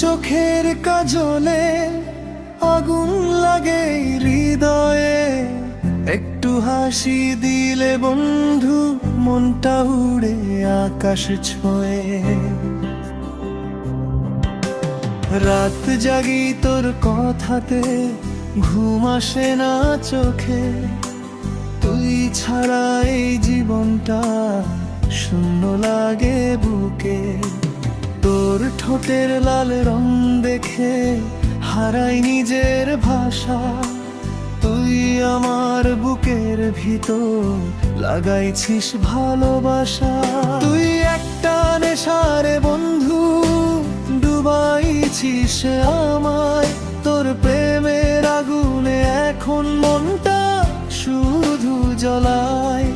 চোখের কাজলে আগুন লাগে হৃদয়ে, একটু হাসি দিলে বন্ধু মনটা উড়ে আকাশ ছোঁয়ে। রাত জাগি তোর কথাতে, ঘুম আসে না চোখে, তুই ছাড়া এই জীবনটা শূন্য লাগে বুকে। তোর ঠোঁটের লাল রং দেখে হারাই নিজের ভাষা, তুই আমার বুকের ভিতর লাগাইছিস ভালোবাসা। তুই একটা নেশারে বন্ধু, ডুবাইছিস আমায় তোর প্রেমের আগুনে, এখন মনটা শুধু জ্বলায়।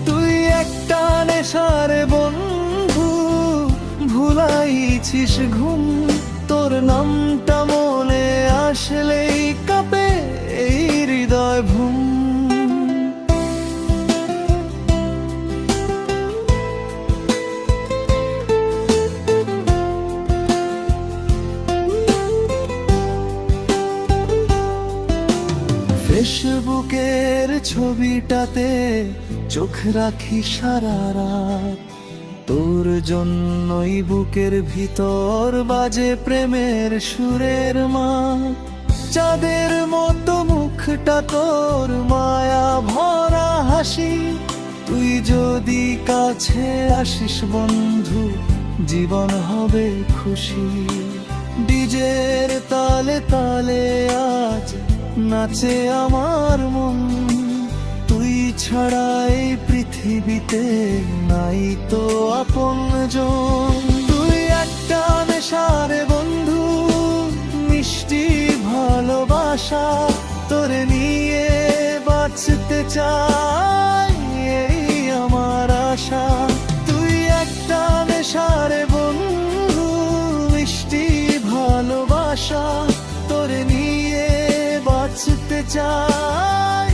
তুই একটা নেশারে বন্ধু, ভুলাইছিস ঘুম, তোর নামটা মনে আসলেই কাঁপে এই হৃদয় ভূম। ফেসবুকের ছবিটাতে চোখ রাখি সারা রাত, তোর জন্যই বুকের ভিতর বাজে প্রেমের সুরের মাত। চাঁদের মতো মুখটা তোর মায়া ভরা হাসি, তুই যদি কাছে আসিস বন্ধু জীবন হবে খুশি। ডিজের তালে তালে আজ নাচে আমার মন, তুই ছাড়া এই পৃথিবীতে নাই তো আপনজন। তুই একটা নেশারে বন্ধু, মিষ্টি ভালোবাসা, তোরে নিয়ে বাঁচতে চাই এই আমার আশা। তুই একটা নেশারে বন্ধু, মিষ্টি ভালোবাসা, তোরে নিয়ে বাঁচতে চাই